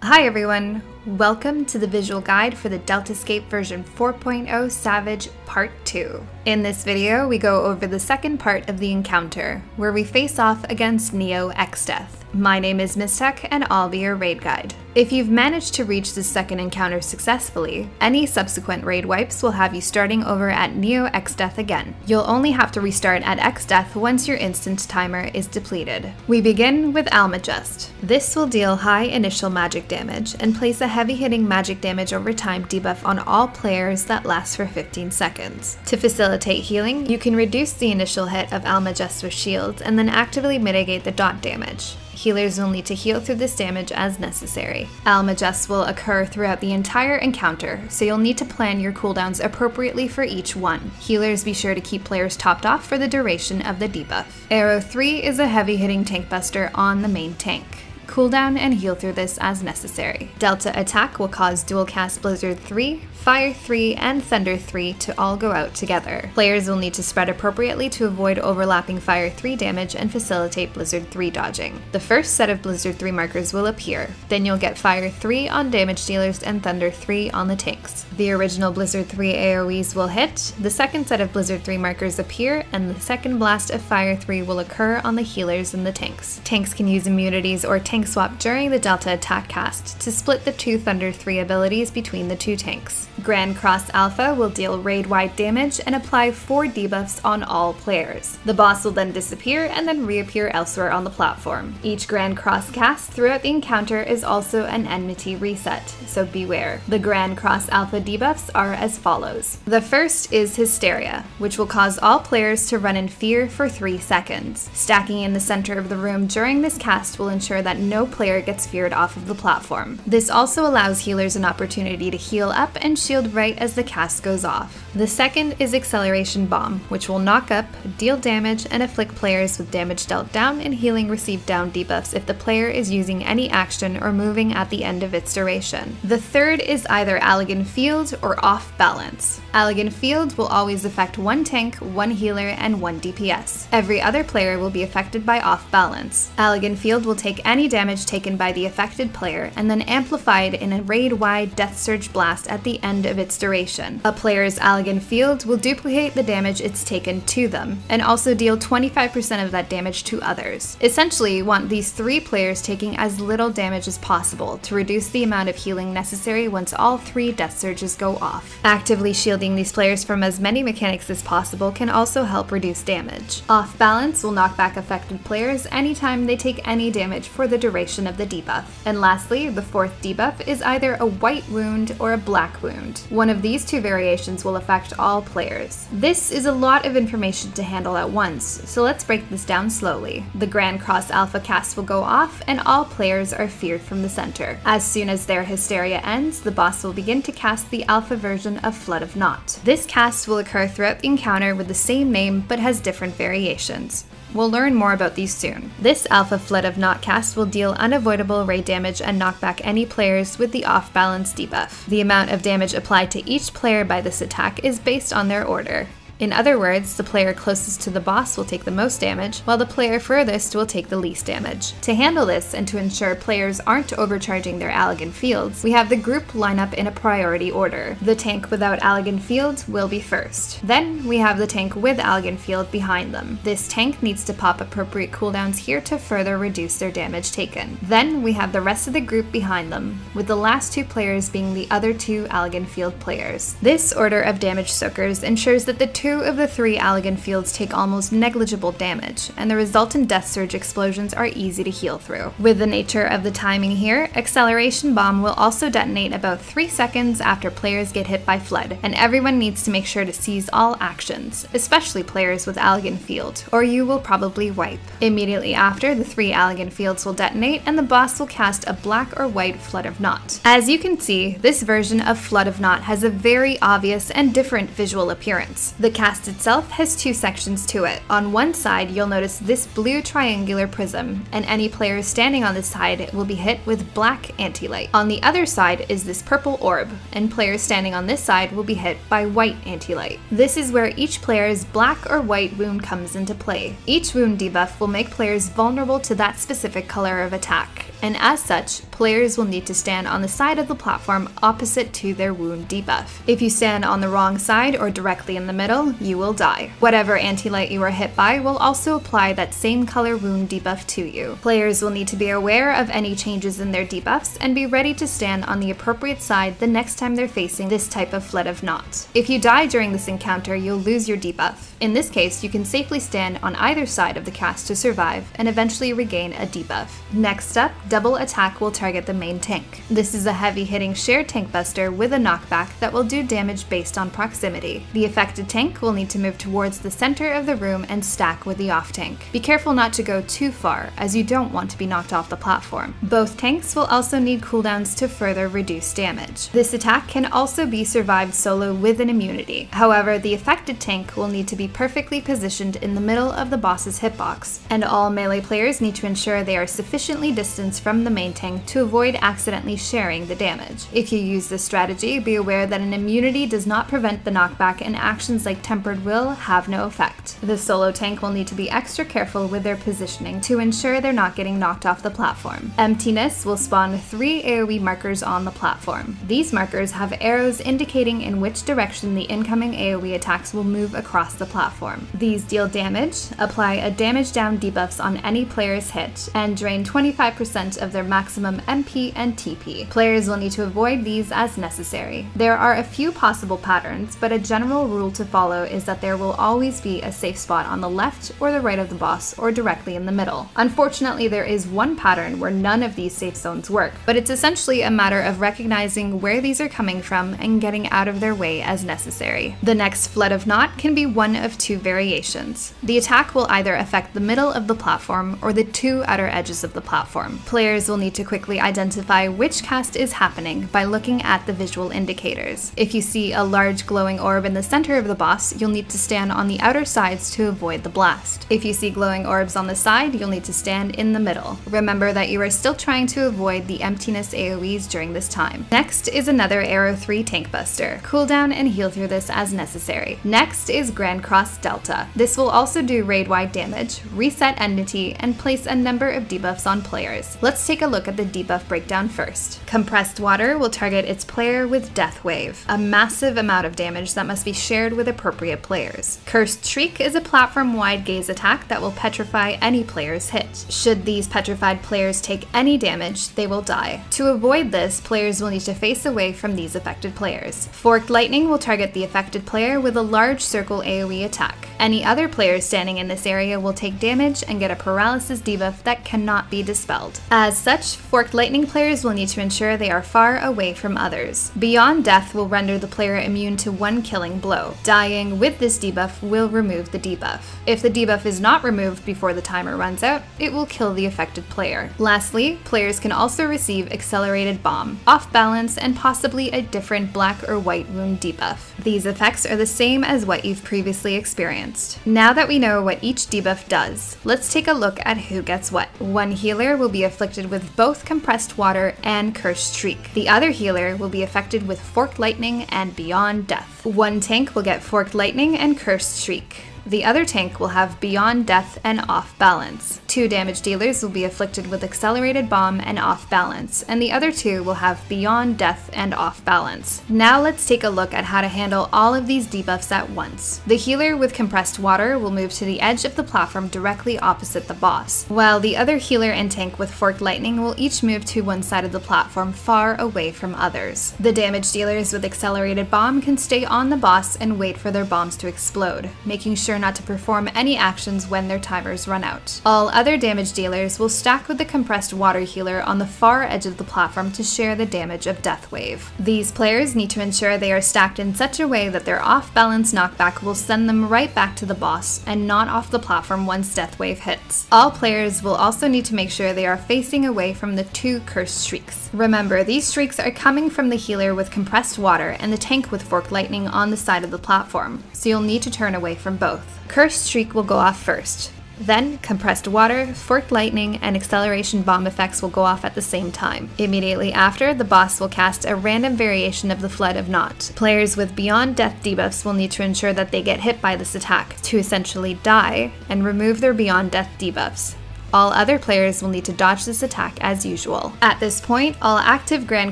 Hi everyone! Welcome to the visual guide for the Deltascape version 4.0 Savage Part 2. In this video, we go over the second part of the encounter, where we face off against Neo Exdeath. My name is Mistech, and I'll be your raid guide. If you've managed to reach the second encounter successfully, any subsequent raid wipes will have you starting over at Neo Exdeath again. You'll only have to restart at Exdeath once your instance timer is depleted. We begin with ALMAGEST. This will deal high initial magic damage and place a heavy-hitting magic damage over time debuff on all players that lasts for 15 seconds. To facilitate healing, you can reduce the initial hit of ALMAGEST with shields and then actively mitigate the dot damage. Healers will need to heal through this damage as necessary. ALMAGEST will occur throughout the entire encounter, so you'll need to plan your cooldowns appropriately for each one. Healers be sure to keep players topped off for the duration of the debuff. Arrow 3 is a heavy-hitting tank buster on the main tank. Cooldown and heal through this as necessary. Delta Attack will cause dual cast Blizzard 3, Fire 3, and Thunder 3 to all go out together. Players will need to spread appropriately to avoid overlapping Fire 3 damage and facilitate Blizzard 3 dodging. The first set of Blizzard 3 markers will appear, then you'll get Fire 3 on damage dealers and Thunder 3 on the tanks. The original Blizzard 3 AoEs will hit, the second set of Blizzard 3 markers appear, and the second blast of Fire 3 will occur on the healers and the tanks. Tanks can use immunities or tank swap during the Delta Attack cast to split the two Thunder 3 abilities between the two tanks. Grand Cross Alpha will deal raid-wide damage and apply 4 debuffs on all players. The boss will then disappear and then reappear elsewhere on the platform. Each Grand Cross cast throughout the encounter is also an enmity reset, so beware. The Grand Cross Alpha debuffs are as follows. The first is Hysteria, which will cause all players to run in fear for 3 seconds. Stacking in the center of the room during this cast will ensure that no player gets feared off of the platform. This also allows healers an opportunity to heal up and shield right as the cast goes off. The second is Acceleration Bomb, which will knock up, deal damage, and afflict players with damage dealt down and healing received down debuffs if the player is using any action or moving at the end of its duration. The third is either ALLAGAN Field or Off Balance. ALLAGAN Field will always affect 1 tank, 1 healer, and 1 DPS. Every other player will be affected by Off Balance. ALLAGAN Field will take any damage taken by the affected player and then amplified in a raid-wide Death Surge blast at the end of its duration. A player's ALLAGAN Field will duplicate the damage it's taken to them, and also deal 25% of that damage to others. Essentially, you want these 3 players taking as little damage as possible to reduce the amount of healing necessary once all 3 Death Surges go off. Actively shielding these players from as many mechanics as possible can also help reduce damage. Off Balance will knock back affected players anytime they take any damage for the duration of the debuff. And lastly, the 4th debuff is either a white wound or a black wound. One of these 2 variations will affect all players. This is a lot of information to handle at once, so let's break this down slowly. The Grand Cross Alpha cast will go off, and all players are feared from the center. As soon as their Hysteria ends, the boss will begin to cast the alpha version of Flood of Naught. This cast will occur throughout the encounter with the same name but has different variations. We'll learn more about these soon. This Alpha Flood of Naught cast will deal unavoidable raid damage and knock back any players with the Off Balance debuff. The amount of damage applied to each player by this attack is based on their order. In other words, the player closest to the boss will take the most damage, while the player furthest will take the least damage. To handle this, and to ensure players aren't overcharging their ALLAGAN Fields, we have the group line up in a priority order. The tank without ALLAGAN Field will be first. Then we have the tank with ALLAGAN Field behind them. This tank needs to pop appropriate cooldowns here to further reduce their damage taken. Then we have the rest of the group behind them, with the last 2 players being the other 2 ALLAGAN Field players. This order of damage soakers ensures that the 2 of the 3 ALLAGAN Fields take almost negligible damage, and the resultant Death Surge explosions are easy to heal through. With the nature of the timing here, Acceleration Bomb will also detonate about 3 seconds after players get hit by Flood, and everyone needs to make sure to seize all actions, especially players with ALLAGAN Field, or you will probably wipe. Immediately after, the 3 ALLAGAN Fields will detonate, and the boss will cast a black or white Flood of Naught. As you can see, this version of Flood of Naught has a very obvious and different visual appearance. The cast itself has two sections to it. On one side, you'll notice this blue triangular prism, and any player standing on this side will be hit with black anti-light. On the other side is this purple orb, and players standing on this side will be hit by white anti-light. This is where each player's black or white wound comes into play. Each wound debuff will make players vulnerable to that specific color of attack, and as such, players will need to stand on the side of the platform opposite to their wound debuff. If you stand on the wrong side or directly in the middle, you will die. Whatever anti-light you are hit by will also apply that same color wound debuff to you. Players will need to be aware of any changes in their debuffs and be ready to stand on the appropriate side the next time they're facing this type of Flood of Naught. If you die during this encounter, you'll lose your debuff. In this case, you can safely stand on either side of the cast to survive and eventually regain a debuff. Next up, double attack will target the main tank. This is a heavy hitting shared tank buster with a knockback that will do damage based on proximity. The affected tank will need to move towards the center of the room and stack with the off tank. Be careful not to go too far, as you don't want to be knocked off the platform. Both tanks will also need cooldowns to further reduce damage. This attack can also be survived solo with an immunity. However, the affected tank will need to be perfectly positioned in the middle of the boss's hitbox, and all melee players need to ensure they are sufficiently distanced from the main tank to avoid accidentally sharing the damage. If you use this strategy, be aware that an immunity does not prevent the knockback, and actions like Tempered Will have no effect. The solo tank will need to be extra careful with their positioning to ensure they're not getting knocked off the platform. Emptiness will spawn 3 AoE markers on the platform. These markers have arrows indicating in which direction the incoming AoE attacks will move across the platform. These deal damage, apply a damage down debuffs on any player's hit, and drain 25% of their maximum MP and TP. Players will need to avoid these as necessary. There are a few possible patterns, but a general rule to follow is that there will always be a safe spot on the left or the right of the boss, or directly in the middle. Unfortunately, there is one pattern where none of these safe zones work, but it's essentially a matter of recognizing where these are coming from and getting out of their way as necessary. The next Flood of Naught can be one of two variations. The attack will either affect the middle of the platform or the two outer edges of the platform. Players will need to quickly identify which cast is happening by looking at the visual indicators. If you see a large glowing orb in the center of the boss, you'll need to stand on the outer sides to avoid the blast. If you see glowing orbs on the side, you'll need to stand in the middle. Remember that you are still trying to avoid the emptiness AoEs during this time. Next is another Arrow 3 tank buster. Cooldown and heal through this as necessary. Next is Grand Cross Delta. This will also do raid-wide damage, reset enmity, and place a number of debuffs on players. Let's take a look at the debuff breakdown first. Compressed Water will target its player with Death Wave, a massive amount of damage that must be shared with appropriate players. Cursed Shriek is a platform-wide gaze attack that will petrify any player's hit. Should these petrified players take any damage, they will die. To avoid this, players will need to face away from these affected players. Forked Lightning will target the affected player with a large circle AoE attack. Any other players standing in this area will take damage and get a paralysis debuff that cannot be dispelled. As such, Forked Lightning players will need to ensure they are far away from others. Beyond Death will render the player immune to one killing blow. Dying with this debuff will remove the debuff. If the debuff is not removed before the timer runs out, it will kill the affected player. Lastly, players can also receive Accelerated Bomb, Off Balance, and possibly a different black or white wound debuff. These effects are the same as what you've previously experienced. Now that we know what each debuff does, let's take a look at who gets what. One healer will be afflicted with both Compressed Water and Cursed Shriek. The other healer will be affected with Forked Lightning and Beyond Death. One tank will get Forked Lightning and Cursed Shriek. The other tank will have Beyond Death and Off Balance. 2 damage dealers will be afflicted with Accelerated Bomb and Off Balance, and the other 2 will have Beyond Death and Off Balance. Now let's take a look at how to handle all of these debuffs at once. The healer with Compressed Water will move to the edge of the platform directly opposite the boss, while the other healer and tank with Forked Lightning will each move to one side of the platform far away from others. The damage dealers with Accelerated Bomb can stay on the boss and wait for their bombs to explode, making sure sure not to perform any actions when their timers run out. All other damage dealers will stack with the compressed water healer on the far edge of the platform to share the damage of Death Wave. These players need to ensure they are stacked in such a way that their off-balance knockback will send them right back to the boss and not off the platform once Death Wave hits. All players will also need to make sure they are facing away from the 2 cursed streaks. Remember, these streaks are coming from the healer with compressed water and the tank with forked lightning on the side of the platform, so you'll need to turn away from both. Cursed streak will go off first. Then, compressed water, forked lightning, and acceleration bomb effects will go off at the same time. Immediately after, the boss will cast a random variation of the Flood of Naught. Players with Beyond Death debuffs will need to ensure that they get hit by this attack to essentially die and remove their Beyond Death debuffs. All other players will need to dodge this attack as usual. At this point, all active Grand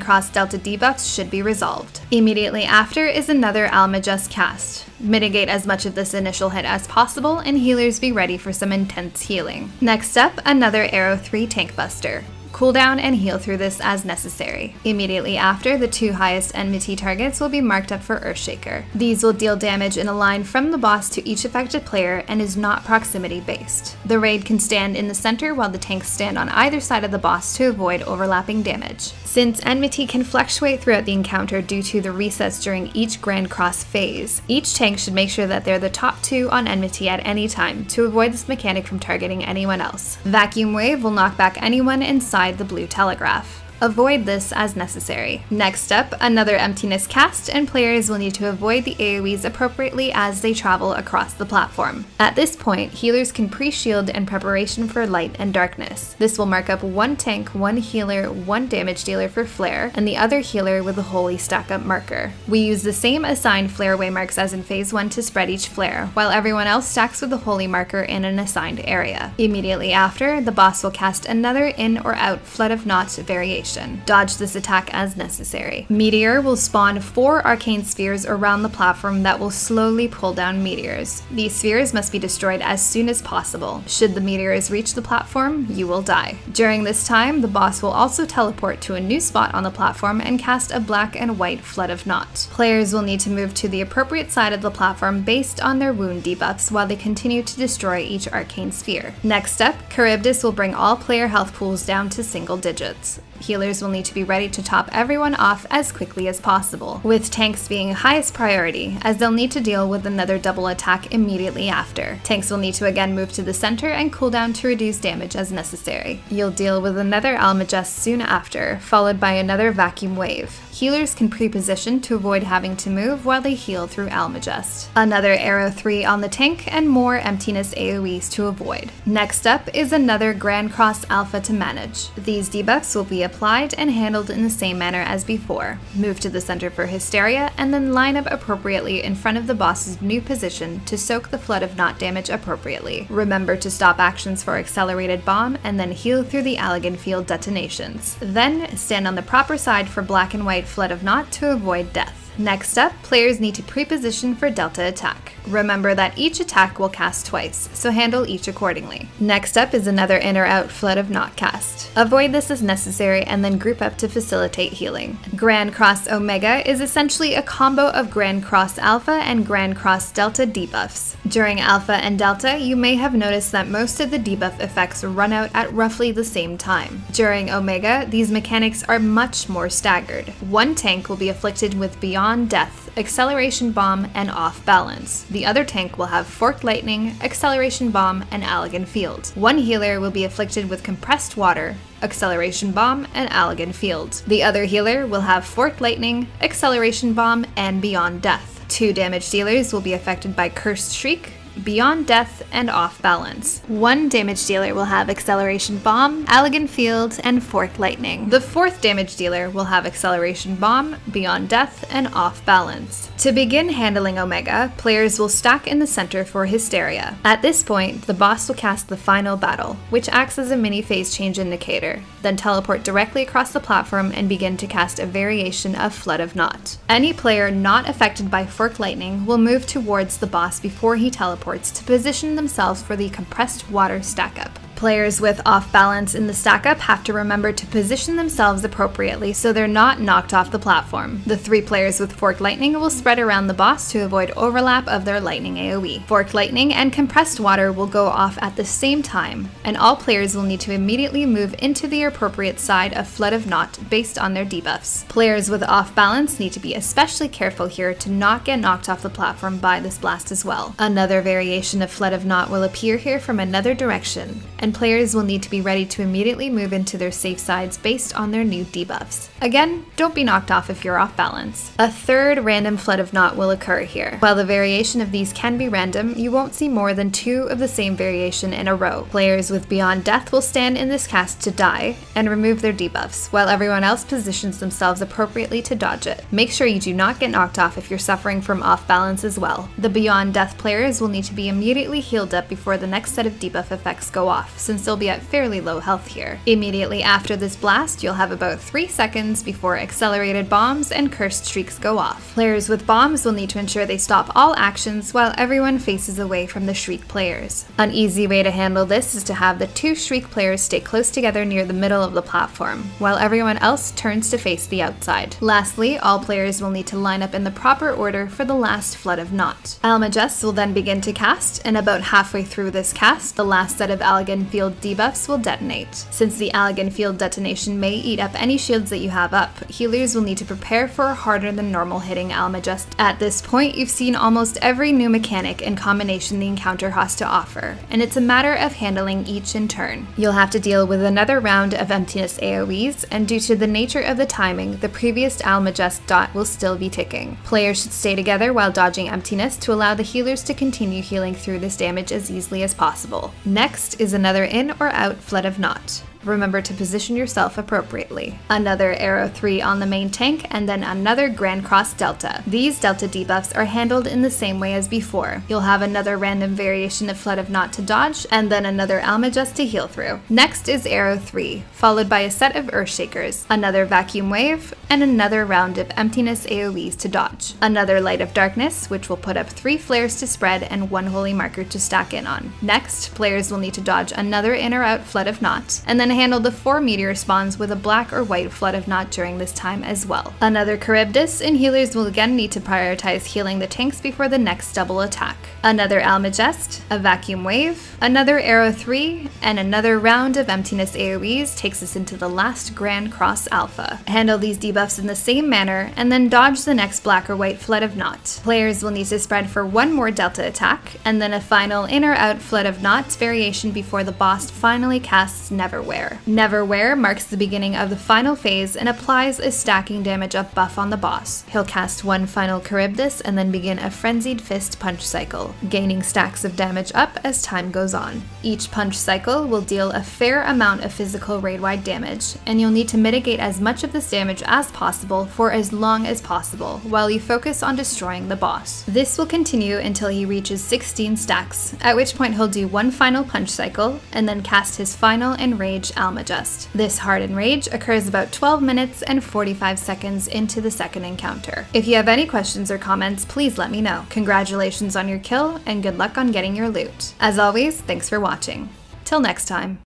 Cross Delta debuffs should be resolved. Immediately after is another ALMAGEST cast. Mitigate as much of this initial hit as possible, and healers be ready for some intense healing. Next up, another Arrow 3 Tank Buster. Cooldown and heal through this as necessary. Immediately after, the 2 highest enmity targets will be marked up for Earthshaker. These will deal damage in a line from the boss to each affected player and is not proximity based. The raid can stand in the center while the tanks stand on either side of the boss to avoid overlapping damage. Since enmity can fluctuate throughout the encounter due to the resets during each Grand Cross phase, each tank should make sure that they're the top 2 on enmity at any time to avoid this mechanic from targeting anyone else. Vacuum Wave will knock back anyone inside the blue telegraph. Avoid this as necessary. Next up, another Emptiness cast, and players will need to avoid the AoEs appropriately as they travel across the platform. At this point, healers can pre-shield in preparation for Light and Darkness. This will mark up 1 tank, 1 healer, 1 damage dealer for Flare, and the other healer with a Holy Stack-Up marker. We use the same assigned Flare waymarks as in Phase 1 to spread each Flare, while everyone else stacks with the Holy marker in an assigned area. Immediately after, the boss will cast another in or out Flood of Naught variation. Dodge this attack as necessary. Meteor will spawn 4 arcane spheres around the platform that will slowly pull down meteors. These spheres must be destroyed as soon as possible. Should the meteors reach the platform, you will die. During this time, the boss will also teleport to a new spot on the platform and cast a black and white Flood of Naught. Players will need to move to the appropriate side of the platform based on their wound debuffs while they continue to destroy each arcane sphere. Next up, Charybdis will bring all player health pools down to single digits. Healers will need to be ready to top everyone off as quickly as possible, with tanks being highest priority, as they'll need to deal with another double attack immediately after. Tanks will need to again move to the center and cooldown to reduce damage as necessary. You'll deal with another ALMAGEST soon after, followed by another Vacuum Wave. Healers can pre-position to avoid having to move while they heal through ALMAGEST. Another Arrow 3 on the tank, and more Emptiness AoEs to avoid. Next up is another Grand Cross Alpha to manage. These debuffs will be applied and handled in the same manner as before. Move to the center for Hysteria, and then line up appropriately in front of the boss's new position to soak the Flood of Naught damage appropriately. Remember to stop actions for Accelerated Bomb, and then heal through the ALLAGAN field detonations. Then stand on the proper side for Black and White Flood of Naught to avoid death. Next up, players need to pre-position for Delta attack. Remember that each attack will cast twice, so handle each accordingly. Next up is another in or out Flood of Naught cast. Avoid this as necessary and then group up to facilitate healing. Grand Cross Omega is essentially a combo of Grand Cross Alpha and Grand Cross Delta debuffs. During Alpha and Delta, you may have noticed that most of the debuff effects run out at roughly the same time. During Omega, these mechanics are much more staggered. 1 tank will be afflicted with Beyond Death, Acceleration Bomb, and Off Balance. The other tank will have Forked Lightning, Acceleration Bomb, and ALLAGAN Field. 1 healer will be afflicted with Compressed Water, Acceleration Bomb, and ALLAGAN Field. The other healer will have Forked Lightning, Acceleration Bomb, and Beyond Death. 2 damage dealers will be affected by Cursed Shriek, Beyond Death, and Off Balance. 1 damage dealer will have Acceleration Bomb, ALLAGAN Field, and Forked Lightning. The 4th damage dealer will have Acceleration Bomb, Beyond Death, and Off Balance. To begin handling Omega, players will stack in the center for Hysteria. At this point, the boss will cast the Final Battle, which acts as a mini phase change indicator, then teleport directly across the platform and begin to cast a variation of Flood of Naught. Any player not affected by Forked Lightning will move towards the boss before he teleports to position themselves for the Compressed Water stack-up. Players with off balance in the stack up have to remember to position themselves appropriately so they're not knocked off the platform. The 3 players with forked lightning will spread around the boss to avoid overlap of their lightning AoE. Forked lightning and compressed water will go off at the same time, and all players will need to immediately move into the appropriate side of Flood of Naught based on their debuffs. Players with off balance need to be especially careful here to not get knocked off the platform by this blast as well. Another variation of Flood of Naught will appear here from another direction, and players will need to be ready to immediately move into their safe sides based on their new debuffs. Again, don't be knocked off if you're off balance. A third random Flood of Naught will occur here. While the variation of these can be random, you won't see more than 2 of the same variation in a row. Players with Beyond Death will stand in this cast to die and remove their debuffs, while everyone else positions themselves appropriately to dodge it. Make sure you do not get knocked off if you're suffering from off balance as well. The Beyond Death players will need to be immediately healed up before the next set of debuff effects go off, since they'll be at fairly low health here. Immediately after this blast, you'll have about 3 seconds before accelerated bombs and cursed streaks go off. Players with bombs will need to ensure they stop all actions while everyone faces away from the Shriek players. An easy way to handle this is to have the 2 Shriek players stay close together near the middle of the platform, while everyone else turns to face the outside. Lastly, all players will need to line up in the proper order for the last Flood of Naught. ALMAGEST will then begin to cast, and about halfway through this cast, the last set of Allagan field debuffs will detonate. Since the Allagan field detonation may eat up any shields that you have up, healers will need to prepare for a harder than normal hitting ALMAGEST. At this point, you've seen almost every new mechanic and combination the encounter has to offer, and it's a matter of handling each in turn. You'll have to deal with another round of emptiness AoEs, and due to the nature of the timing, the previous ALMAGEST dot will still be ticking. Players should stay together while dodging emptiness to allow the healers to continue healing through this damage as easily as possible. Next is another in or out Flood of Naught. Remember to position yourself appropriately. Another Arrow 3 on the main tank, and then another Grand Cross Delta. These Delta debuffs are handled in the same way as before. You'll have another random variation of Flood of Naught to dodge, and then another ALMAGEST to heal through. Next is Arrow 3, followed by a set of Earthshakers, another Vacuum Wave, and another round of Emptiness AoEs to dodge. Another Light of Darkness, which will put up 3 flares to spread and 1 Holy Marker to stack in on. Next, players will need to dodge another in or out Flood of Naught, and then handle the 4 meteor spawns with a black or white Flood of Naught during this time as well. Another Charybdis, and healers will again need to prioritize healing the tanks before the next double attack. Another ALMAGEST, a Vacuum Wave, another Arrow 3, and another round of Emptiness AoEs takes us into the last Grand Cross Alpha. Handle these debuffs in the same manner, and then dodge the next black or white Flood of Naught. Players will need to spread for 1 more Delta attack, and then a final in or out Flood of Naught variation before the boss finally casts NEVERWHERE. NEVERWHERE marks the beginning of the final phase and applies a stacking damage up buff on the boss. He'll cast 1 final Charybdis and then begin a Frenzied Fist punch cycle, gaining stacks of damage up as time goes on. Each punch cycle will deal a fair amount of physical raid-wide damage, and you'll need to mitigate as much of this damage as possible for as long as possible, while you focus on destroying the boss. This will continue until he reaches 16 stacks, at which point he'll do 1 final punch cycle, and then cast his final Enrage ALMAGEST. This hard Enrage occurs about 12 minutes and 45 seconds into the second encounter. If you have any questions or comments, please let me know. Congratulations on your kill, and good luck on getting your loot. As always, thanks for watching. Till next time.